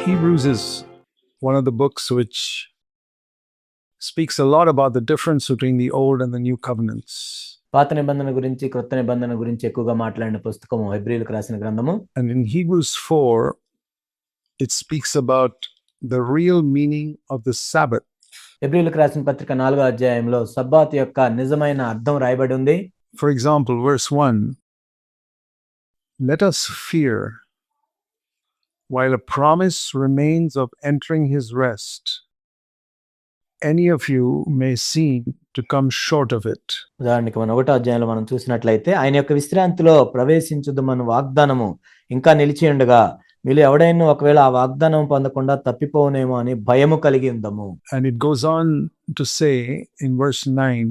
Hebrews is one of the books which speaks a lot about the difference between the old and the new covenants. పాత నిబంధన గురించి క్రొత్త నిబంధన గురించి ఎక్కువగా మాట్లాడిన పుస్తకము హెబ్రీయులకు రాసిన గ్రంథము. And in Hebrews 4 it speaks about the real meaning of the Sabbath. హెబ్రీయులకు రాసిన పత్రిక 4వ అధ్యాయంలో సబ్బాతు యొక్క నిజమైన అర్థం రాయబడి ఉంది. For example, verse 1, let us fear while a promise remains of entering his rest, any of you may seem to come short of it. ఉదాహరణకి మనం 1వ అధ్యాయంలో మనం చూసినట్లయితే ఆయన యొక్క విశ్రాంతిలో ప్రవేశించుదు మన వాగ్దానము ఇంకా నిలిచి ఉండగా మీరు ఎవడైనా ఒకవేళ ఆ వాగ్దానం పొందకుండా తప్పిపోనేమో అని భయము కలిగి ఉందము. And it goes on to say in verse 9,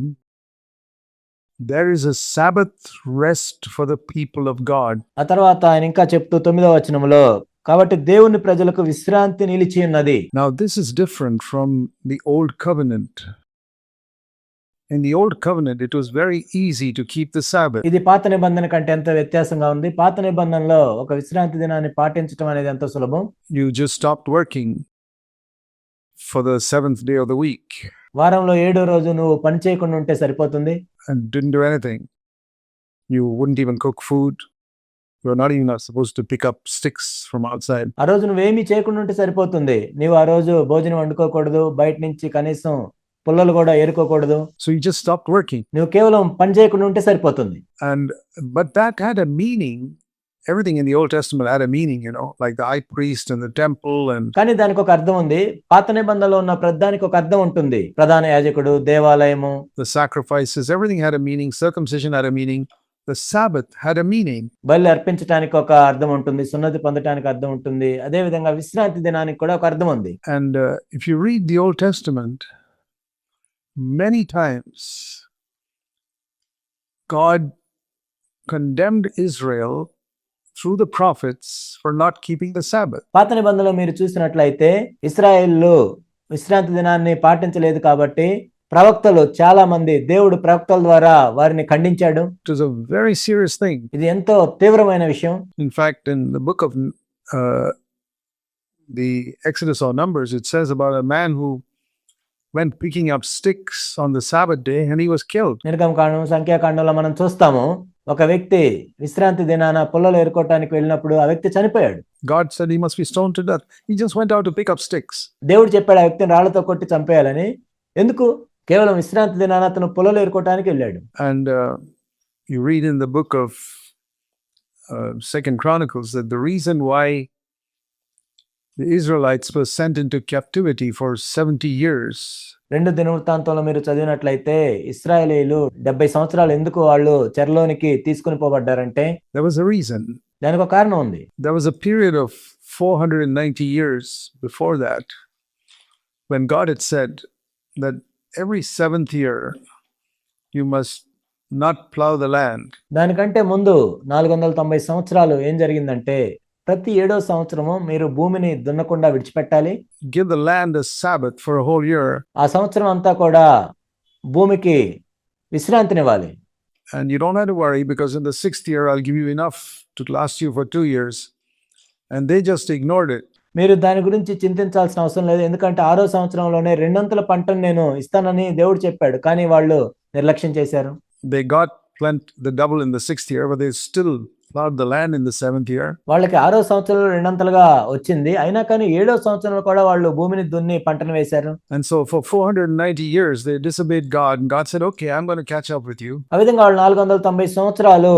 there is a Sabbath rest for the people of God. ఆ తర్వాత ఆయన ఇంకా చెప్తూ 9వ వచనములో కాబట్టి దేవుని ప్రజలకు విశ్రాంతి నిలిచి ఉన్నది. Now this is different from the old covenant. In the old covenant it was very easy to keep the Sabbath. ఇది పాత నిబంధన కంటే ఎంత వ్యత్యాసంగా ఉంది. పాత నిబంధనలో ఒక విశ్రాంతి దినాన్ని పాటించడం అనేది ఎంత సులభం. You just stopped working for the 7th day of the week వారంలో 7వ రోజు నువ్వు పని చేయకుండా ఉంటే సరిపోతుంది. and didn't do anything. You wouldn't even cook food. You're not even supposed to pick up sticks from outside. ఆ రోజు నువ్వేమీ చేయకుండా ఉంటే సరిపోతుంది. నీవు ఆ రోజు భోజనం వండుకోకూడదు, బయట నుంచి కనీసం పుల్లలు కూడా ఏరుకోకూడదు. So you just stopped working. నువ్వు కేవలం పని చేయకుండా ఉంటే సరిపోతుంది. But that had a meaning. Everything in the Old Testament had a meaning, like the high priest and the temple and. కానీ దానికి ఒక అర్థం ఉంది. పాత నిబంధనలో ఉన్న ప్రధానికి ఒక అర్థం ఉంటుంది. ప్రధాన యాజకుడు, దేవాలయము, the sacrifices, everything had a meaning. Circumcision had a meaning. The Sabbath had a meaning. బలి అర్పించడానికి ఒక అర్థం ఉంటుంది, సున్నతి పొందడానికి అర్థం ఉంటుంది. అదే విధంగా విశ్రాంతి దినానికి కూడా ఒక అర్థం ఉంది. And if you read the Old Testament, many times God condemned Israel through the prophets for not keeping the Sabbath. పాత నిబంధనలో మీరు చూసినట్లయితే ఇశ్రాయేలు విశ్రాంతి దినాన్ని పాటించలేదు కాబట్టి ప్రవక్తలు చాలా మంది దేవుడు ప్రవక్తల ద్వారా వారిని ఖండించాడు. It was a very serious thing. ఇది ఎంతో తీవ్రమైన విషయం. In fact, in the book of the Exodus or Numbers, it says about a man who went picking up sticks on the Sabbath day and he was killed. నిర్గమకాండం, సంఖ్యాకాండంలో మనం చూస్తాము ఒక వ్యక్తి విశ్రాంతి దినాన పుల్లలు ఏరుకోవడానికి వెళ్ళినప్పుడు ఆ వ్యక్తి చనిపోయాడు. God said he must be stoned to death. He just went out to pick up sticks. దేవుడు చెప్పాడు ఆ వ్యక్తిని రాళ్లతో కొట్టి చంపేయాలని. ఎందుకు? కేవలం విశ్రాంతి దినాన అతను పుల్లలు ఏరుకోవడానికి వెళ్ళాడు. And you read in the book of 2nd Chronicles that the reason why the Israelites were sent into captivity for 70 years. 2 దినవృత్తాంతంలో మీరు చదివినట్లయితే ఇశ్రాయేలీయులు 70 సంవత్సరాలు ఎందుకు వాళ్ళు చెరలోనికి తీసుకుని పోబడ్డారంటే there was a reason. దానికి ఒక కారణం ఉంది. There was a period of 490 years before that when God had said that every 7th year you must not plow the land. దానికంటే ముందు 490 సంవత్సరాలు ఏం జరిగిందంటే ప్రతి 7వ సంవత్సరము మీరు భూమిని దున్నకుండా విడిచిపెట్టాలి. Give the land a Sabbath for a whole year. ఆ సంవత్సరం అంతా కూడా భూమికి విశ్రాంతినివ్వాలి. And you don't have to worry because in the 6th year I'll give you enough to last you for 2 years. And they just ignored it. మీరు దాని గురించి చింతించాల్సిన అవసరం లేదు. ఎందుకంటే 6వ సంవత్సరంలోనే 2 పంటను నేను ఇస్తానని దేవుడు చెప్పాడు. కానీ వాళ్ళు నిర్లక్ష్యం చేశారు. They got the double in the 6th year, but they still plowed the land in the 7th year. వాళ్ళకి 6వ సంవత్సరంలో 2 వచ్చింది. అయినా కానీ 7వ సంవత్సరంలో కూడా వాళ్ళు భూమిని దున్ని పంటను వేశారు. And so for 490 years they disobeyed God and God said, okay, I'm going to catch up with you. ఆ విధంగా వాళ్ళు 490 సంవత్సరాలు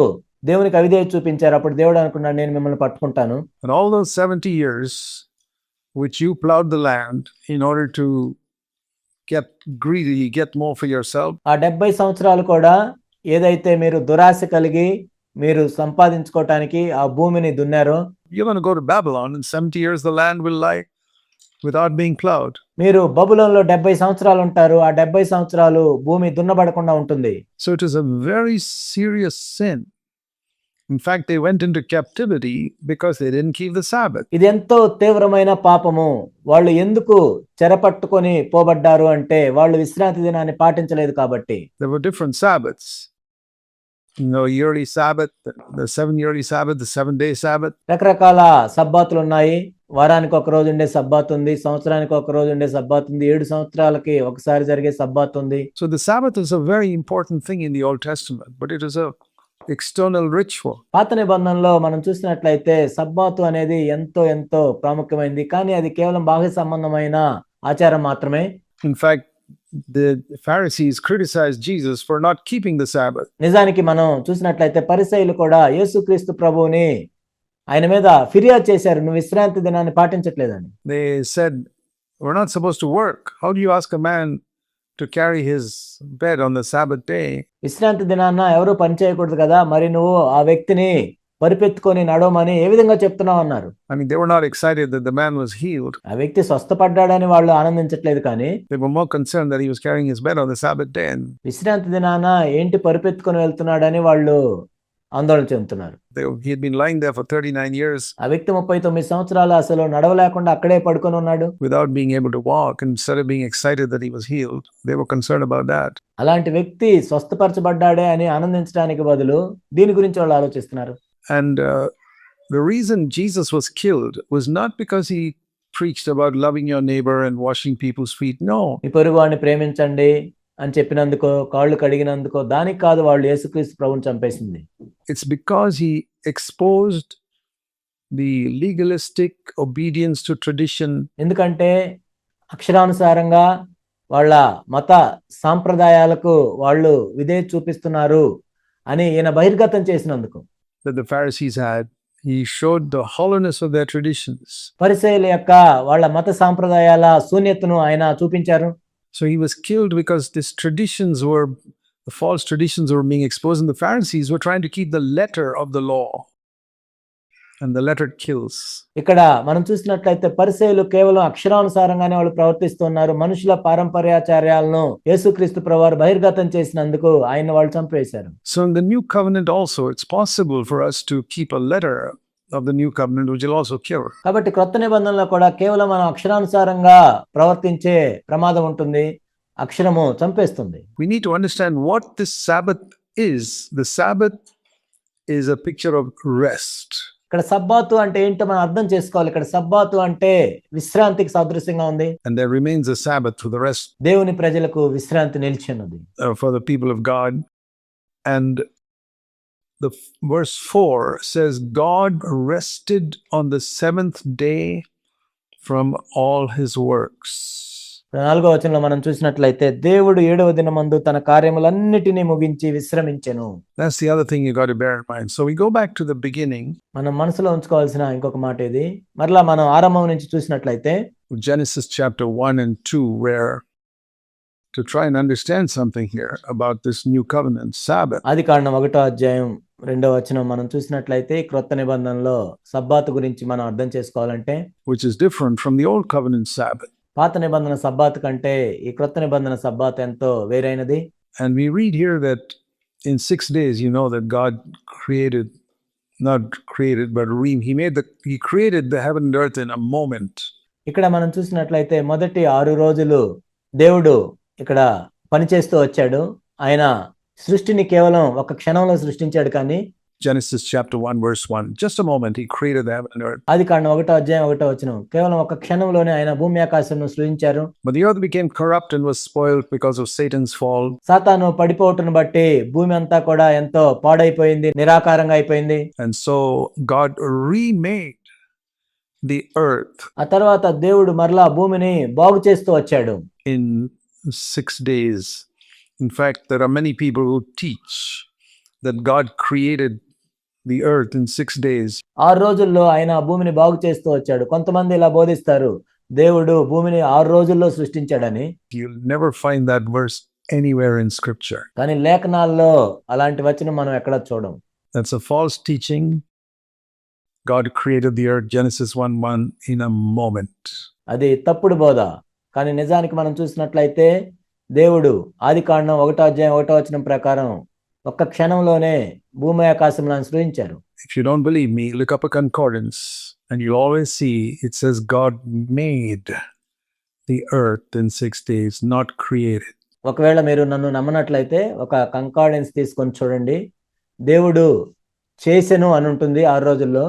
దేవునికి అవిధేయత చూపించారు. అప్పుడు దేవుడు అనుకున్నాడు నేను మిమ్మల్ని పట్టుకుంటాను. And all those 70 years which you plowed the land in order to get greedy, get more for yourself. ఆ 70 సంవత్సరాలు కూడా ఏదైతే మీరు దురాశ కలిగి మీరు సంపాదించుకోవటానికి ఆ భూమిని దున్నారో, you're going to go to Babylon in 70 years the land will lie without being plowed. మీరు బబులోనులో 70 సంవత్సరాలు ఉంటారు. ఆ 70 సంవత్సరాలు భూమి దున్నబడకుండా ఉంటుంది. So it is a very serious sin. In fact, they went into captivity because they didn't keep the Sabbath. ఇది ఎంతో తీవ్రమైన పాపము. వాళ్ళు ఎందుకు చెరపట్టుకొని పోబడ్డారు అంటే వాళ్ళు విశ్రాంతి దినాన్ని పాటించలేదు కాబట్టి. There were different Sabbaths. Yearly Sabbath, the 7 yearly Sabbath, the 7-day Sabbath. రకరకాల సబ్బాతులు ఉన్నాయి. వారానికి ఒక రోజు ఉండే సబ్బాత్ ఉంది, సంవత్సరానికి ఒక రోజు ఉండే సబ్బాత్ ఉంది, 7 సంవత్సరాలకి ఒకసారి జరిగే సబ్బాత్ ఉంది. So the Sabbath is a very important thing in the Old Testament, but it is a external ritual. పాత నిబంధనలో మనం చూసినట్లయితే సబ్బాతు అనేది ఎంతో ఎంతో ప్రాముఖ్యమైనది, కానీ అది కేవలం బాహ్య సంబంధమైన ఆచారం మాత్రమే. In fact, the Pharisees criticized Jesus for not keeping the Sabbath. నిజానికి మనం చూసినట్లయితే పరిసయ్యులు కూడా యేసుక్రీస్తు ప్రభువుని ఆయన మీద ఫిర్యాదు చేశారు, నువ్వు విశ్రాంతి దినాన్ని పాటించట్లేదని. They said, we're not supposed to work. How do you ask a man to carry his bed on the Sabbath day? విశ్రాంతి దినాన్న ఎవరు పని చేయకూడదు కదా, మరి నువ్వు ఆ వ్యక్తిని పరిపెత్తుకొని నడవమని ఏ విధంగా చెప్తున్నావు అన్నారు. I mean, they were not excited that the man was healed. ఆ వ్యక్తి స్వస్థపడ్డాడని వాళ్ళు ఆనందించట్లేదు, కానీ They were more concerned that he was carrying his bed on the Sabbath day. And విశ్రాంతి దినాన ఏంటి పరిపెత్తుకొని వెళ్తున్నాడని వాళ్ళు ఆందోళన చెందుతున్నారు. he had been lying there for 39 years ఆ వ్యక్తి 39 సంవత్సరాలు అసలు నడవలేకుండా అక్కడే పడుకొని ఉన్నాడు. without being able to walk. And instead of being excited that he was healed, they were concerned about that. అలాంటి వ్యక్తి స్వస్థపరచబడ్డాడే అని ఆనందించడానికి బదులు దీని గురించి వాళ్ళు ఆలోచిస్తున్నారు. And the reason Jesus was killed was not because he preached about loving your neighbor and washing people's feet. No. మీ పొరుగువాడిని ప్రేమించండి అని చెప్పినందుకో, కాళ్ళు కడిగినందుకో దానికి కాదు వాళ్ళు యేసుక్రీస్తు ప్రభువుని చంపేసింది. It's because he exposed the legalistic obedience to tradition. ఎందుకంటే అక్షరానుసారంగా వాళ్ళ మత సాంప్రదాయాలకు వాళ్ళు విధేయత చూపిస్తున్నారు అని ఈయన బహిర్గతం చేసినందుకు. That the Pharisees had. He showed the hollowness of their traditions. పరిసయ్యుల యొక్క వాళ్ళ మత సాంప్రదాయాల శూన్యతను ఆయన చూపించారు. So he was killed because these traditions were, the false traditions were being exposed, and the Pharisees were trying to keep the letter of the law. And the letter kills. ఇక్కడ మనం చూసినట్లయితే పరిసయ్యులు కేవలం అక్షరానుసారంగానే వాళ్ళు ప్రవర్తిస్తున్నారు. మనుషుల పారంపర్యాచార్యాలను యేసుక్రీస్తు ప్రభువారు బహిర్గతం చేసినందుకు ఆయన వాళ్ళు చంపేశారు. So in the new covenant also, it's possible for us to keep a letter of the new covenant, which will also kill. కాబట్టి క్రొత్త నిబంధనలో కూడా కేవలం మనం అక్షరానుసారంగా ప్రవర్తించే ప్రమాదం ఉంటుంది, అక్షరము చంపేస్తుంది. We need to understand what this Sabbath is. The Sabbath is a picture of rest. ఇక్కడ సబ్బాతు అంటే ఏంటో మనం అర్థం చేసుకోవాలి. ఇక్కడ సబ్బాతు అంటే విశ్రాంతికి సాదృశ్యంగా ఉంది. And there remains a Sabbath for the rest, దేవుని ప్రజలకు విశ్రాంతి నిలిచి ఉన్నది. for the people of God. And the verse 4 says, God rested on the 7th day from all his works. 4వ వచనంలో మనం చూసినట్లయితే దేవుడు 7వ దినమందు తన కార్యములన్నిటినీ ముగించి విశ్రమించెను. That's the other thing you got to bear in mind. So we go back to the beginning. మనం మనసులో ఉంచుకోవాల్సిన ఇంకొక మాట ఇది. మరలా మనం ఆరంభం నుంచి చూసినట్లయితే Genesis chapter 1 and 2, where to try and understand something here about this new covenant Sabbath. ఆదికాండం 1వ అధ్యాయం 2వ వచనం మనం చూసినట్లయితే క్రొత్త నిబంధనలో సబ్బాతు గురించి మనం అర్థం చేసుకోవాలంటే, which is different from the old covenant Sabbath. పాత నిబంధన సబ్బాతు కంటే ఈ క్రొత్త నిబంధన సబ్బాతు ఎంతో వేరైనది. And we read here that in 6 days, you know, that God created, not created, but he created the heaven and earth in a moment. ఇక్కడ మనం చూసినట్లయితే మొదటి 6 రోజులు దేవుడు ఇక్కడ పనిచేస్తూ వచ్చాడు. ఆయన సృష్టిని కేవలం ఒక క్షణంలో సృష్టించాడు. కానీ Genesis chapter 1 verse 1, just a moment, he created the heaven and earth. ఆదికాండం 1వ అధ్యాయం 1వ వచనం, కేవలం ఒక క్షణంలోనే ఆయన భూమి ఆకాశంను సృజించారు. But the earth became corrupt and was spoiled because of Satan's fall. సాతాను పడిపోవటను బట్టి భూమి అంతా కూడా ఎంతో పాడైపోయింది, నిరాకారంగా అయిపోయింది. And so God remade the earth ఆ తర్వాత దేవుడు మరలా భూమిని బాగు చేస్తూ వచ్చాడు. in 6 days. In fact, there are many people who teach that God created the earth in 6 days. 6 రోజుల్లో ఆయన భూమిని బాగు చేస్తూ వచ్చాడు. కొంతమంది ఇలా బోధిస్తారు, దేవుడు భూమిని 6 రోజుల్లో సృష్టించాడని. You'll never find that verse anywhere in scripture. కానీ లేఖనాల్లో అలాంటి వచనం మనం ఎక్కడ చూడం. That's a false teaching. God created the earth, Genesis 1:1, in a moment. అది తప్పుడు బోధ. కానీ నిజానికి మనం చూసినట్లయితే దేవుడు ఆదికాండం 1వ అధ్యాయం 1వ వచనం ప్రకారం ఒక్క క్షణంలోనే భూమి ఆకాశములను సృజించారు. If you don't believe me, look up a concordance and you'll always see it says God made the earth in 6 days, not created. ఒకవేళ మీరు నన్ను నమ్మనట్లయితే ఒక కంకార్డెన్స్ తీసుకొని చూడండి. దేవుడు చేసెను అని ఉంటుంది 6 రోజుల్లో,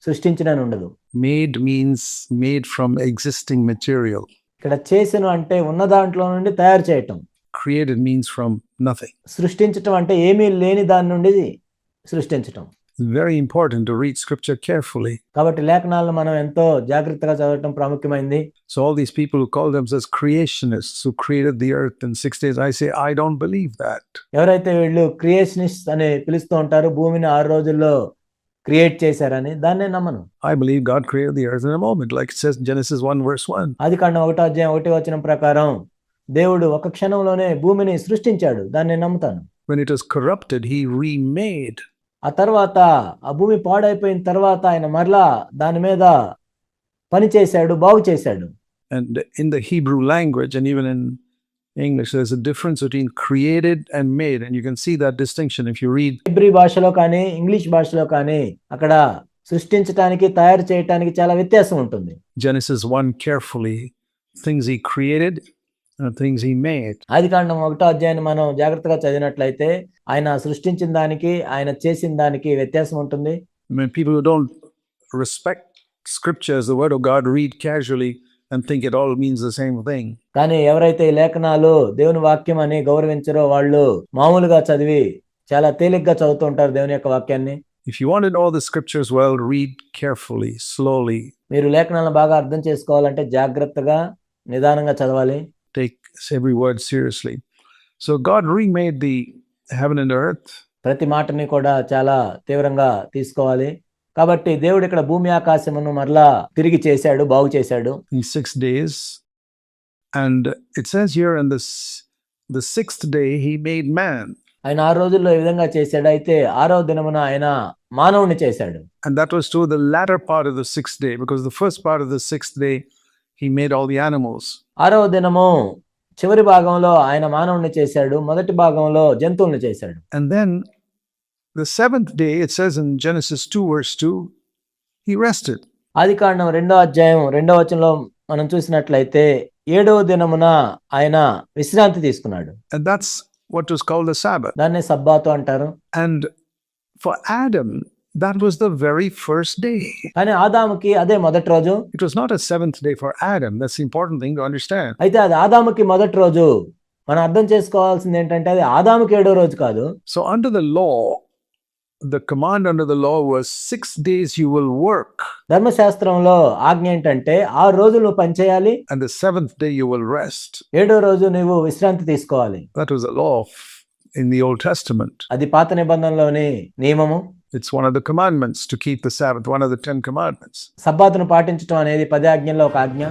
సృష్టించినని ఉండదు. Made means made from existing material. ఇక్కడ చేసెను అంటే ఉన్న దాంట్లో నుండి తయారు చేయటం. Created means from nothing. సృష్టించటం అంటే ఏమీ లేని దాని నుండి సృష్టించటం. It's very important to read scripture carefully. కాబట్టి లేఖనాలను మనం ఎంతో జాగ్రత్తగా చదవటం ప్రాముఖ్యమైంది. So all these people who call themselves creationists who created the earth in 6 days, I say, I don't believe that. ఎవరైతే వీళ్ళు క్రియేషనిస్ట్ అని పిలుస్తూ ఉంటారు, భూమిని 6 రోజుల్లో క్రియేట్ చేశారని, దాన్నే నమ్మను. I believe God created the earth in a moment, like it says in Genesis 1 verse 1. ఆదికాండం 1:1 ప్రకారం దేవుడు ఒక క్షణంలోనే భూమిని సృష్టించాడు, దాన్ని నమ్ముతాను. When it was corrupted, he remade. ఆ తర్వాత ఆ భూమి పాడైపోయిన తర్వాత ఆయన మరలా దాని మీద పని చేశాడు, బాగు చేశాడు. And in the Hebrew language and even in English, there's a difference between created and made, and you can see that distinction if you read. Hebrew భాషలో కానీ ఇంగ్లీష్ భాషలో కానీ అక్కడ సృష్టించడానికి తయారు చేయడానికి చాలా వ్యత్యాసం ఉంటుంది. Genesis 1 carefully, things he created and things he made. ఆదికాండం 1 మనం జాగ్రత్తగా చదివినట్లయితే ఆయన సృష్టించిన దానికి ఆయన చేసిన దానికి వ్యత్యాసం ఉంటుంది. I mean, people who don't respect scripture as the word of God read casually and think it all means the same thing. కానీ ఎవరైతే ఈ లేఖనాలు దేవుని వాక్యం అని గౌరవించరో వాళ్ళు మామూలుగా చదివి చాలా తేలిగ్గా చదువుతూ ఉంటారు దేవుని యొక్క వాక్యాన్ని. If you want to know the scriptures well, read carefully, slowly. మీరు లేఖనాలను బాగా అర్థం చేసుకోవాలంటే జాగ్రత్తగా నిదానంగా చదవాలి. Take every word seriously. So God remade the heaven and earth. ప్రతి మాటని కూడా చాలా తీవ్రంగా తీసుకోవాలి. కాబట్టి దేవుడు ఇక్కడ భూమి ఆకాశమును మరలా తిరిగి చేశాడు, బాగు చేశాడు. In 6 days. And it says here in the 6th day, he made man. ఆయన 6 రోజుల్లో ఈ విధంగా చేశాడు. అయితే 6వ దినమున ఆయన మానవుని చేశాడు. And that was to the latter part of the 6th day, because the first part of the 6th day, he made all the animals. 6వ దినము చివరి భాగంలో ఆయన మానవుని చేశాడు, మొదటి భాగంలో జంతువుల్ని చేశాడు. And then the 7th day, it says in Genesis 2 verse 2, he rested. ఆదికాండం 2:2 మనం చూసినట్లయితే 7వ దినమున ఆయన విశ్రాంతి తీసుకున్నాడు. And that's what was called the Sabbath. దాన్నే సబ్బాతు అంటారు. And for Adam, that was the very first day. కానీ ఆదాముకి అదే మొదటి రోజు. It was not a 7th day for Adam. That's the important thing to understand. అయితే అది ఆదాముకి మొదటి రోజు. మనం అర్థం చేసుకోవాల్సింది ఏంటంటే అది ఆదాముకి 7వ రోజు కాదు. So under the law, the command under the law was 6 days you will work. ధర్మశాస్త్రంలో ఆజ్ఞ ఏంటంటే 6 రోజులు నువ్వు పని చేయాలి, And the 7th day you will rest. 7వ రోజు నువ్వు విశ్రాంతి తీసుకోవాలి. That was the law in the Old Testament. అది పాత నిబంధనలోని నియమము. It's one of the commandments to keep the Sabbath, one of the 10 commandments. సబ్బాతును పాటించడం అనేది 10 ఆజ్ఞల్లో ఒక ఆజ్ఞ.